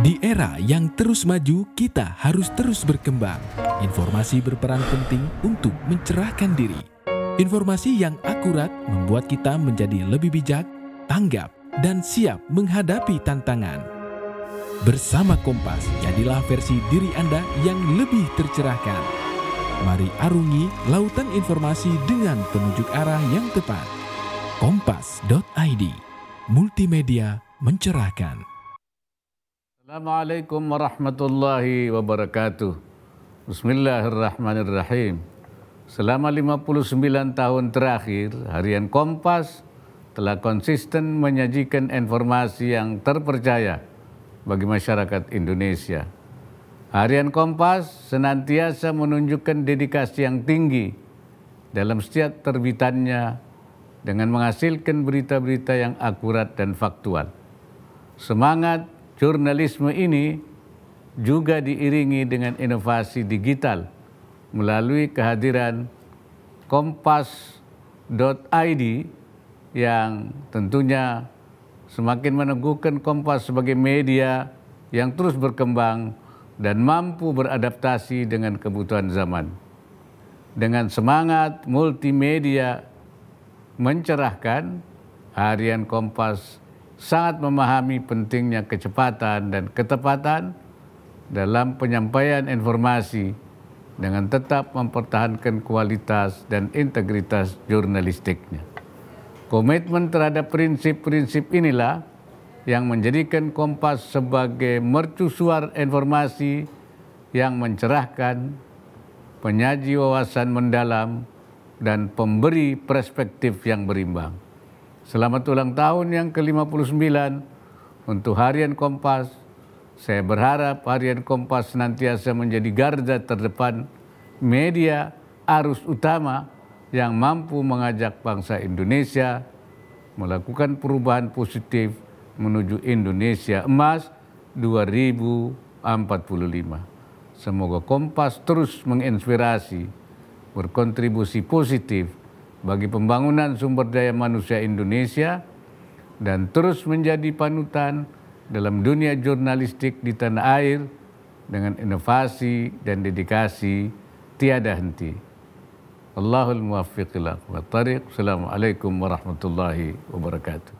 Di era yang terus maju, kita harus terus berkembang. Informasi berperan penting untuk mencerahkan diri. Informasi yang akurat membuat kita menjadi lebih bijak, tanggap, dan siap menghadapi tantangan. Bersama Kompas, jadilah versi diri Anda yang lebih tercerahkan. Mari arungi lautan informasi dengan penunjuk arah yang tepat. Kompas.id, multimedia mencerahkan. Assalamualaikum warahmatullahi wabarakatuh. Bismillahirrahmanirrahim. Selama 59 tahun terakhir, Harian Kompas telah konsisten menyajikan informasi yang terpercaya bagi masyarakat Indonesia. Harian Kompas senantiasa menunjukkan dedikasi yang tinggi dalam setiap terbitannya dengan menghasilkan berita-berita yang akurat dan faktual. Semangat jurnalisme ini juga diiringi dengan inovasi digital melalui kehadiran Kompas.id yang tentunya semakin meneguhkan Kompas sebagai media yang terus berkembang dan mampu beradaptasi dengan kebutuhan zaman. Dengan semangat multimedia mencerahkan, Harian Kompas sangat memahami pentingnya kecepatan dan ketepatan dalam penyampaian informasi dengan tetap mempertahankan kualitas dan integritas jurnalistiknya. Komitmen terhadap prinsip-prinsip inilah yang menjadikan Kompas sebagai mercusuar informasi yang mencerahkan, penyaji wawasan mendalam, dan pemberi perspektif yang berimbang. Selamat ulang tahun yang ke-59 untuk Harian Kompas. Saya berharap Harian Kompas senantiasa menjadi garda terdepan media arus utama yang mampu mengajak bangsa Indonesia melakukan perubahan positif menuju Indonesia Emas 2045. Semoga Kompas terus menginspirasi, berkontribusi positif bagi pembangunan sumber daya manusia Indonesia dan terus menjadi panutan dalam dunia jurnalistik di tanah air dengan inovasi dan dedikasi tiada henti. Allahul muwaffiq ila aqwamit thariq. Assalamualaikum warahmatullahi wabarakatuh.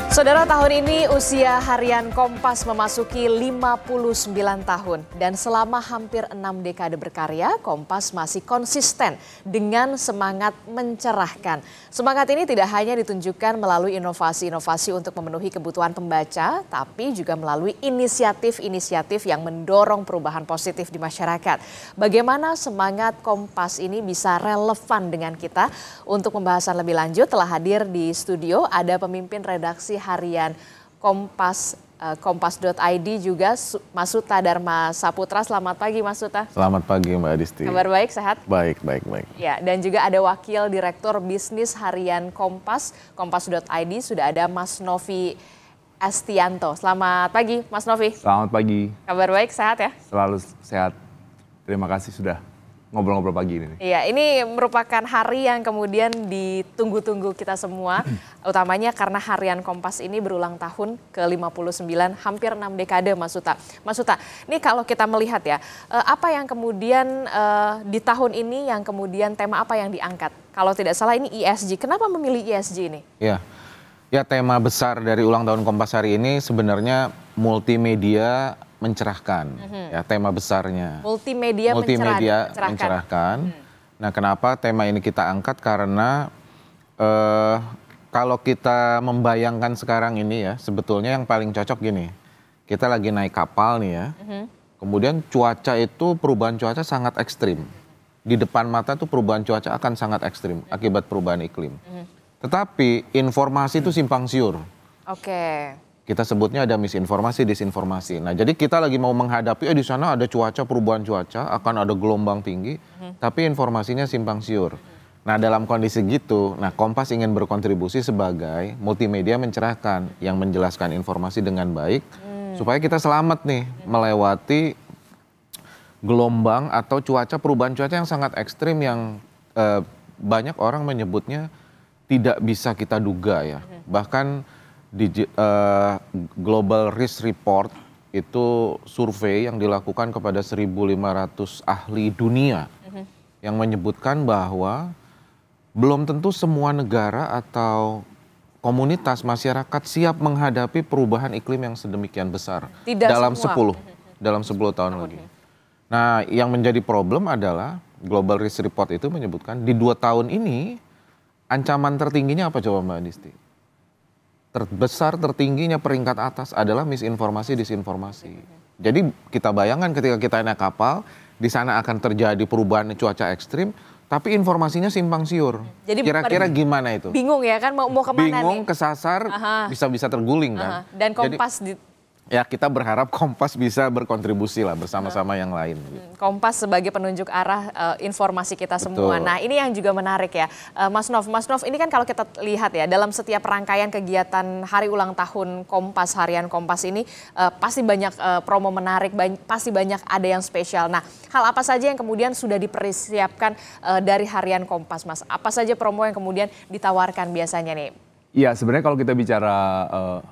Saudara, tahun ini usia Harian Kompas memasuki 59 tahun dan selama hampir 6 dekade berkarya, Kompas masih konsisten dengan semangat mencerahkan. Semangat ini tidak hanya ditunjukkan melalui inovasi-inovasi untuk memenuhi kebutuhan pembaca, tapi juga melalui inisiatif-inisiatif yang mendorong perubahan positif di masyarakat. Bagaimana semangat Kompas ini bisa relevan dengan kita? Untuk pembahasan lebih lanjut telah hadir di studio ada pemimpin redaksi Harian Kompas, Kompas.id juga Mas Suta Dharma Saputra. Selamat pagi Mas Suta. Selamat pagi Mbak Adisti. Kabar baik, sehat? Baik. Ya, dan juga ada Wakil Direktur Bisnis Harian Kompas, Kompas.id, sudah ada Mas Novi Estianto. Selamat pagi Mas Novi. Selamat pagi. Kabar baik, sehat ya? Selalu sehat. Terima kasih sudah ngobrol-ngobrol pagi ini. Iya, ini merupakan hari yang kemudian ditunggu-tunggu kita semua, utamanya karena Harian Kompas ini berulang tahun ke-59, hampir 6 dekade Mas Suta. Mas Suta, ini kalau kita melihat ya, apa yang kemudian di tahun ini yang kemudian tema apa yang diangkat? Kalau tidak salah ini ESG, kenapa memilih ESG ini? Ya, tema besar dari ulang tahun Kompas hari ini sebenarnya multimedia mencerahkan, ya tema besarnya. Multimedia mencerahkan. Nah, kenapa tema ini kita angkat? Karena kalau kita membayangkan sekarang ini ya, sebetulnya yang paling cocok gini, kita lagi naik kapal nih ya, kemudian cuaca itu perubahan cuaca sangat ekstrim. Di depan mata tuh perubahan cuaca akan sangat ekstrim akibat perubahan iklim. Tetapi informasi itu simpang siur. Oke. Kita sebutnya ada misinformasi, disinformasi. Nah, jadi kita lagi mau menghadapi di sana ada cuaca, perubahan cuaca, akan ada gelombang tinggi, tapi informasinya simpang siur. Nah, dalam kondisi gitu, Kompas ingin berkontribusi sebagai multimedia mencerahkan yang menjelaskan informasi dengan baik supaya kita selamat nih melewati gelombang atau perubahan cuaca yang sangat ekstrim yang banyak orang menyebutnya tidak bisa kita duga ya. Bahkan Global Risk Report itu survei yang dilakukan kepada 1.500 ahli dunia yang menyebutkan bahwa belum tentu semua negara atau komunitas masyarakat siap menghadapi perubahan iklim yang sedemikian besar dalam semua. 10 tahun lagi. Nah, yang menjadi problem adalah Global Risk Report itu menyebutkan di 2 tahun ini ancaman tertingginya apa coba Mbak Disti? Terbesar, tertingginya peringkat atas adalah misinformasi, disinformasi. Jadi kita bayangkan ketika kita naik kapal, di sana akan terjadi perubahan cuaca ekstrim, tapi informasinya simpang siur. Jadi kira-kira gimana itu? Bingung ya kan mau kemana nih? Bingung, kesasar, bisa-bisa terguling kan. Dan Kompas ya kita berharap Kompas bisa berkontribusi lah bersama-sama yang lain. Kompas sebagai penunjuk arah informasi kita semua. Betul. Nah ini yang juga menarik ya, Mas Nov, ini kan kalau kita lihat ya dalam setiap rangkaian kegiatan hari ulang tahun Kompas, harian Kompas ini pasti banyak promo menarik, pasti banyak ada yang spesial. Nah hal apa saja yang kemudian sudah dipersiapkan dari harian Kompas, Mas? Apa saja promo yang kemudian ditawarkan biasanya nih? Iya, sebenarnya kalau kita bicara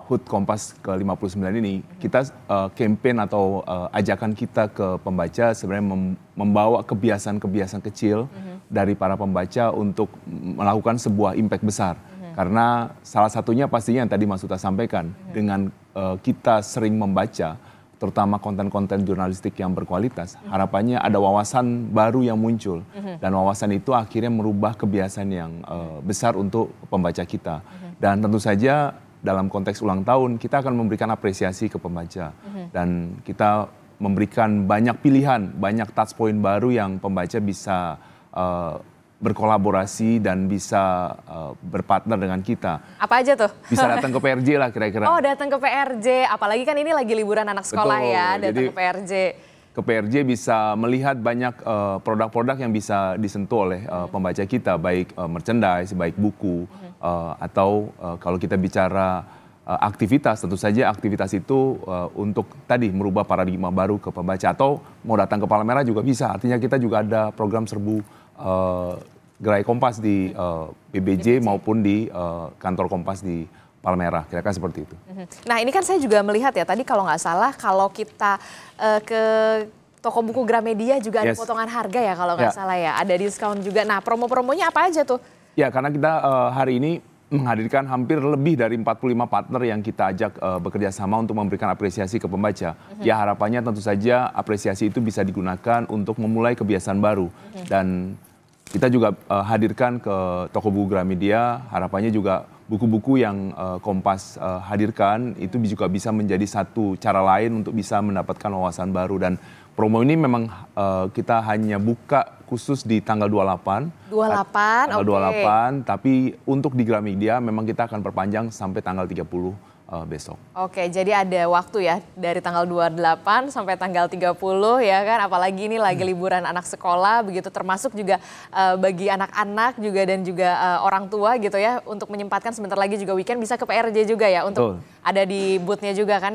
HUT Kompas ke-59 ini, kita campaign atau ajakan kita ke pembaca sebenarnya membawa kebiasaan-kebiasaan kecil dari para pembaca untuk melakukan sebuah impact besar. Karena salah satunya pastinya yang tadi Mas Uta sampaikan, dengan kita sering membaca, terutama konten-konten jurnalistik yang berkualitas, harapannya ada wawasan baru yang muncul. Dan wawasan itu akhirnya merubah kebiasaan yang besar untuk pembaca kita. Dan tentu saja dalam konteks ulang tahun, kita akan memberikan apresiasi ke pembaca. Dan kita memberikan banyak pilihan, banyak touch point baru yang pembaca bisa berkolaborasi dan bisa berpartner dengan kita. Apa aja tuh? Bisa datang ke PRJ lah kira-kira. Oh, datang ke PRJ, apalagi kan ini lagi liburan anak sekolah. Betul, ya, datang ke PRJ. Ke PRJ bisa melihat banyak produk-produk yang bisa disentuh oleh pembaca kita, baik merchandise, baik buku, atau kalau kita bicara aktivitas, tentu saja aktivitas itu untuk tadi merubah paradigma baru ke pembaca, atau mau datang ke Palmerah juga bisa. Artinya kita juga ada program serbu Gerai Kompas di PBJ maupun di kantor Kompas di Palmerah, kira-kira seperti itu. Nah ini kan saya juga melihat ya, tadi kalau nggak salah kalau kita ke toko buku Gramedia juga ada potongan harga ya kalau nggak salah ya, ada diskon juga. Nah promo-promonya apa aja tuh? Ya karena kita hari ini menghadirkan hampir lebih dari 45 partner yang kita ajak bekerja sama untuk memberikan apresiasi ke pembaca. Ya harapannya tentu saja apresiasi itu bisa digunakan untuk memulai kebiasaan baru. Dan kita juga hadirkan ke toko buku Gramedia, harapannya juga buku-buku yang Kompas hadirkan itu juga bisa menjadi satu cara lain untuk bisa mendapatkan wawasan baru. Dan promo ini memang kita hanya buka khusus di tanggal 28. 28, tanggal 28, tapi untuk di Gramedia memang kita akan perpanjang sampai tanggal 30 besok. Oke, jadi ada waktu ya dari tanggal 28 sampai tanggal 30 ya kan, apalagi ini lagi liburan anak sekolah begitu, termasuk juga bagi anak-anak juga dan juga orang tua gitu ya, untuk menyempatkan sebentar lagi juga weekend bisa ke PRJ juga ya untuk ada di booth-nya juga kan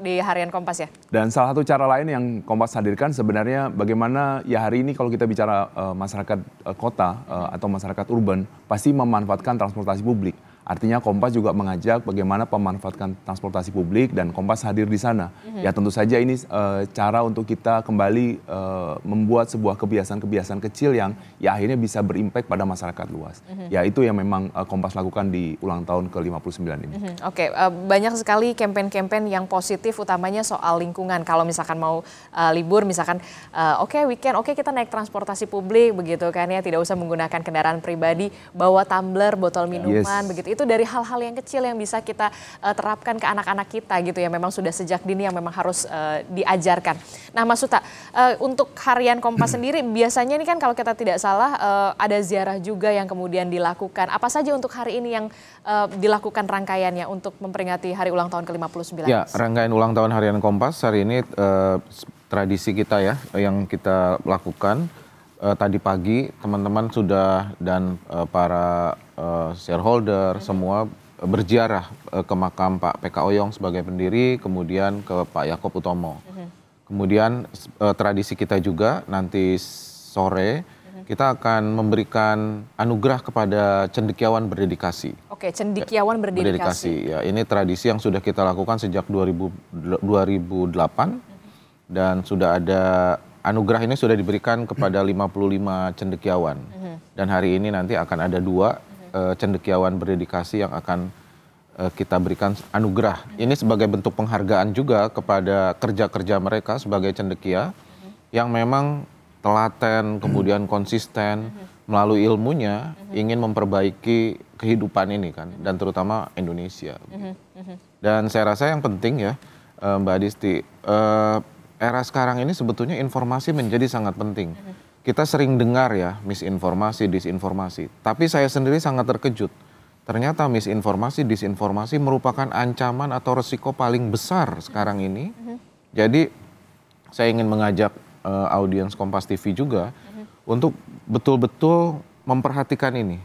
di harian Kompas ya. Dan salah satu cara lain yang Kompas hadirkan sebenarnya bagaimana ya hari ini kalau kita bicara masyarakat kota atau masyarakat urban pasti memanfaatkan transportasi publik. Artinya Kompas juga mengajak bagaimana memanfaatkan transportasi publik dan Kompas hadir di sana. Ya tentu saja ini cara untuk kita kembali membuat sebuah kebiasaan-kebiasaan kecil yang ya akhirnya bisa berimpact pada masyarakat luas. Ya itu yang memang Kompas lakukan di ulang tahun ke-59 ini. Oke, banyak sekali campaign-campaign yang positif utamanya soal lingkungan. Kalau misalkan mau libur misalkan weekend kita naik transportasi publik begitu kan ya, tidak usah menggunakan kendaraan pribadi, bawa tumbler, botol minuman begitu. Itu dari hal-hal yang kecil yang bisa kita terapkan ke anak-anak kita gitu ya, memang sudah sejak dini yang memang harus diajarkan. Nah Mas Uta, untuk harian Kompas sendiri biasanya ini kan kalau kita tidak salah ada ziarah juga yang kemudian dilakukan. Apa saja untuk hari ini yang dilakukan rangkaiannya untuk memperingati hari ulang tahun ke-59? Ya, rangkaian ulang tahun harian Kompas hari ini tradisi kita ya yang kita lakukan. Tadi pagi teman-teman sudah dan para shareholder semua berziarah ke makam Pak PK Oyong sebagai pendiri, kemudian ke Pak Yaakob Utomo. Kemudian tradisi kita juga nanti sore kita akan memberikan anugerah kepada cendekiawan berdedikasi. Oke, cendekiawan berdedikasi. Ya, ini tradisi yang sudah kita lakukan sejak 2008 dan sudah ada anugerah ini sudah diberikan kepada 55 cendekiawan. Dan hari ini nanti akan ada 2 cendekiawan berdedikasi yang akan kita berikan anugerah. Ini sebagai bentuk penghargaan juga kepada kerja-kerja mereka sebagai cendekia yang memang telaten, kemudian konsisten, melalui ilmunya ingin memperbaiki kehidupan ini kan, dan terutama Indonesia. Dan saya rasa yang penting ya, Mbak Adisti, era sekarang ini sebetulnya informasi menjadi sangat penting. Kita sering dengar ya misinformasi, disinformasi, tapi saya sendiri sangat terkejut. Ternyata misinformasi, disinformasi merupakan ancaman atau resiko paling besar sekarang ini. Jadi saya ingin mengajak audiens Kompas TV juga untuk betul-betul memperhatikan ini.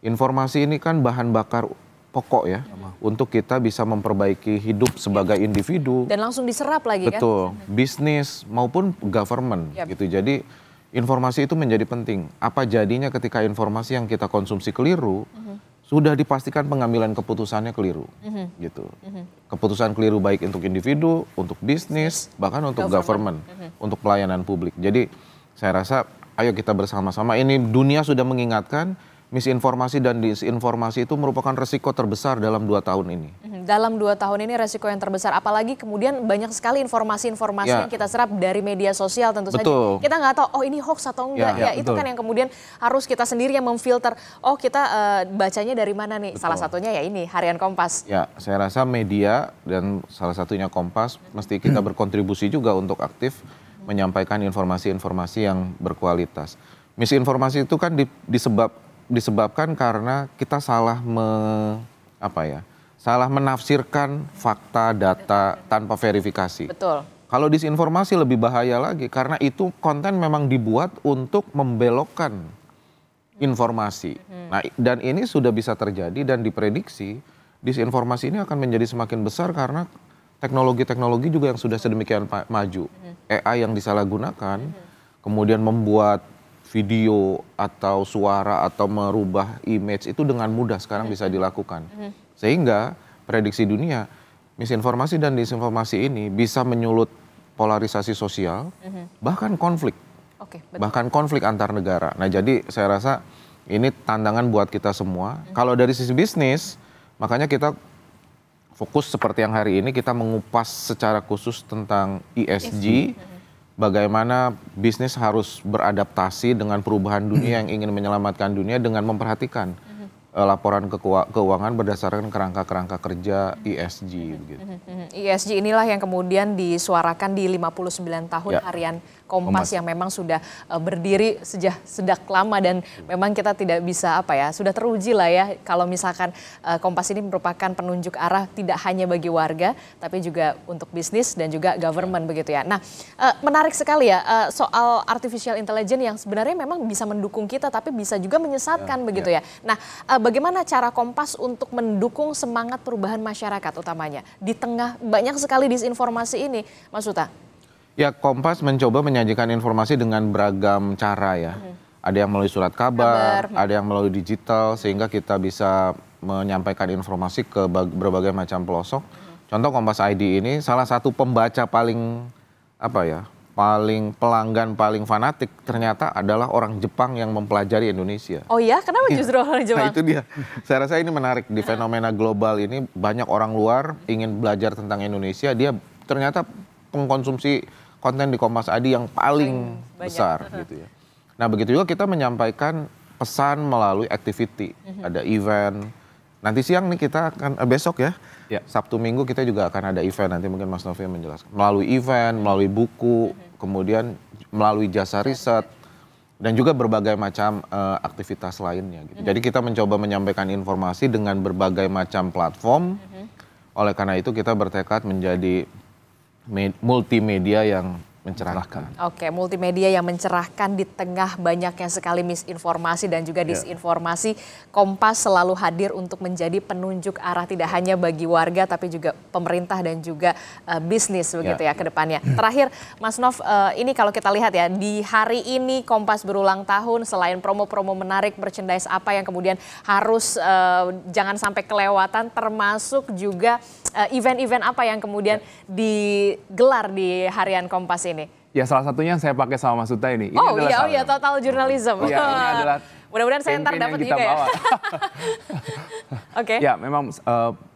Informasi ini kan bahan bakar pokok ya, untuk kita bisa memperbaiki hidup sebagai individu. Dan langsung diserap lagi kan? Betul, bisnis maupun government gitu. Jadi informasi itu menjadi penting. Apa jadinya ketika informasi yang kita konsumsi keliru, sudah dipastikan pengambilan keputusannya keliru, gitu. Keputusan keliru baik untuk individu, untuk bisnis, bahkan untuk government, untuk pelayanan publik. Jadi saya rasa ayo kita bersama-sama, ini dunia sudah mengingatkan misinformasi dan disinformasi itu merupakan resiko terbesar dalam 2 tahun ini. Dalam 2 tahun ini resiko yang terbesar, apalagi kemudian banyak sekali informasi-informasi yang kita serap dari media sosial tentu saja. Kita nggak tahu, oh ini hoax atau enggak. Itu kan yang kemudian harus kita sendiri yang memfilter, oh kita bacanya dari mana nih. Salah satunya ya ini, Harian Kompas. Ya, saya rasa media dan salah satunya Kompas mesti kita berkontribusi juga untuk aktif menyampaikan informasi-informasi yang berkualitas. Misinformasi itu kan disebabkan karena kita salah salah menafsirkan fakta, data tanpa verifikasi. Betul. Kalau disinformasi lebih bahaya lagi karena itu konten memang dibuat untuk membelokkan informasi. Nah, dan ini sudah bisa terjadi dan diprediksi disinformasi ini akan menjadi semakin besar karena teknologi-teknologi juga yang sudah sedemikian maju. AI yang disalahgunakan, kemudian membuat video atau suara atau merubah image itu dengan mudah sekarang bisa dilakukan. Sehingga prediksi dunia, misinformasi dan disinformasi ini bisa menyulut polarisasi sosial, bahkan konflik. Bahkan konflik antar negara. Nah, jadi saya rasa ini tantangan buat kita semua. Kalau dari sisi bisnis, makanya kita fokus seperti yang hari ini kita mengupas secara khusus tentang ESG. Bagaimana bisnis harus beradaptasi dengan perubahan dunia yang ingin menyelamatkan dunia dengan memperhatikan laporan keuangan berdasarkan kerangka-kerangka kerja ESG. Begitu. ESG inilah yang kemudian disuarakan di 59 tahun Harian Kompas yang memang sudah berdiri sejak lama dan memang kita tidak bisa sudah teruji lah ya kalau misalkan Kompas ini merupakan penunjuk arah tidak hanya bagi warga tapi juga untuk bisnis dan juga government begitu ya. Nah, menarik sekali ya soal artificial intelligence yang sebenarnya memang bisa mendukung kita tapi bisa juga menyesatkan begitu ya. Nah, bagaimana cara Kompas untuk mendukung semangat perubahan masyarakat utamanya di tengah banyak sekali disinformasi ini, Mas Uta? Ya, Kompas mencoba menyajikan informasi dengan beragam cara ya. Ada yang melalui surat kabar, ada yang melalui digital, sehingga kita bisa menyampaikan informasi ke berbagai macam pelosok. Contoh Kompas ID ini salah satu pembaca paling paling pelanggan, paling fanatik ternyata adalah orang Jepang yang mempelajari Indonesia. Oh ya, kenapa justru orang Jepang? Nah itu dia, saya rasa ini menarik di fenomena global ini banyak orang luar ingin belajar tentang Indonesia, dia ternyata pengkonsumsi konten di Kompas ID yang paling besar gitu ya. Nah begitu juga kita menyampaikan pesan melalui activity, ada event. Nanti siang nih kita akan, besok ya, Sabtu Minggu kita juga akan ada event, nanti mungkin Mas Novi menjelaskan. Melalui event, melalui buku, kemudian melalui jasa riset, dan juga berbagai macam aktivitas lainnya. Gitu. Jadi kita mencoba menyampaikan informasi dengan berbagai macam platform, oleh karena itu kita bertekad menjadi multimedia yang mencerahkan. Oke, multimedia yang mencerahkan di tengah banyaknya sekali misinformasi dan juga disinformasi. Kompas selalu hadir untuk menjadi penunjuk arah tidak hanya bagi warga tapi juga pemerintah dan juga bisnis begitu ya ke depannya. Terakhir Mas Nov, ini kalau kita lihat ya di hari ini Kompas berulang tahun, selain promo-promo menarik, merchandise apa yang kemudian harus jangan sampai kelewatan, termasuk juga event-event apa yang kemudian digelar di Harian Kompas ini? Ya salah satunya saya pakai sama Mas Uta ini. Iya, total journalism. Ya, ini adalah mudah-mudahan saya ntar dapat juga ya. Oke. Ya memang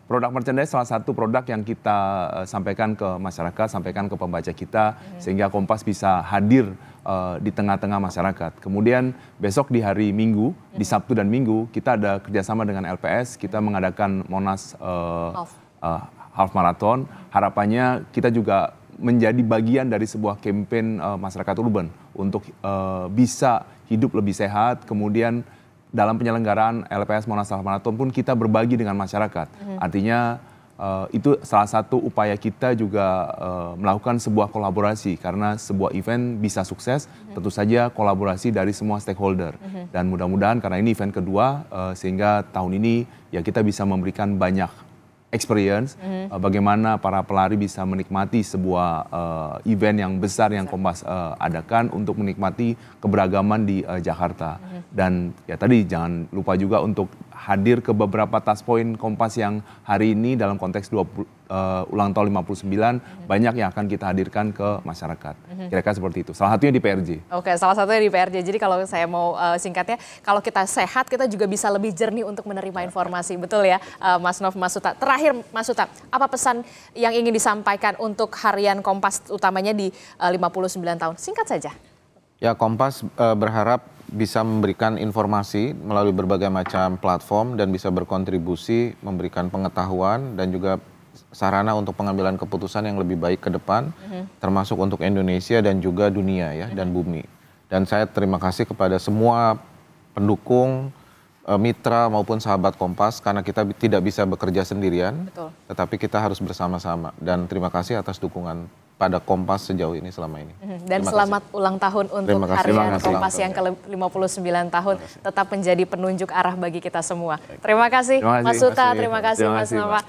produk merchandise salah satu produk yang kita sampaikan ke masyarakat, sampaikan ke pembaca kita, sehingga Kompas bisa hadir di tengah-tengah masyarakat. Kemudian besok di hari Minggu, di Sabtu dan Minggu, kita ada kerjasama dengan LPS, kita mengadakan Monas Half Marathon. Harapannya kita juga menjadi bagian dari sebuah campaign masyarakat urban untuk bisa hidup lebih sehat. Kemudian dalam penyelenggaraan LPS Monas Half Marathon pun kita berbagi dengan masyarakat. Artinya itu salah satu upaya kita juga melakukan sebuah kolaborasi, karena sebuah event bisa sukses tentu saja kolaborasi dari semua stakeholder. Dan mudah-mudahan karena ini event kedua sehingga tahun ini ya kita bisa memberikan banyak experience bagaimana para pelari bisa menikmati sebuah event yang besar yang Kompas adakan untuk menikmati keberagaman di Jakarta. Dan ya tadi jangan lupa juga untuk hadir ke beberapa touchpoint Kompas yang hari ini dalam konteks ulang tahun 59 banyak yang akan kita hadirkan ke masyarakat. Kira-kira seperti itu. Salah satunya di PRJ. Oke, salah satunya di PRJ. Jadi kalau saya mau singkatnya, kalau kita sehat kita juga bisa lebih jernih untuk menerima informasi. Betul ya Mas Nov, Mas Uta. Terakhir Mas Uta, apa pesan yang ingin disampaikan untuk Harian Kompas utamanya di 59 tahun? Singkat saja. Ya, Kompas berharap bisa memberikan informasi melalui berbagai macam platform dan bisa berkontribusi, memberikan pengetahuan dan juga sarana untuk pengambilan keputusan yang lebih baik ke depan, termasuk untuk Indonesia dan juga dunia ya, dan bumi. Dan saya terima kasih kepada semua pendukung, mitra maupun sahabat Kompas, karena kita tidak bisa bekerja sendirian, tetapi kita harus bersama-sama. Dan terima kasih atas dukungan pada Kompas sejauh ini selama ini. Dan selamat ulang tahun untuk Harian Kompas yang ke-59 tahun, tetap menjadi penunjuk arah bagi kita semua. Terima kasih Mas Uta, terima kasih Mas Nova.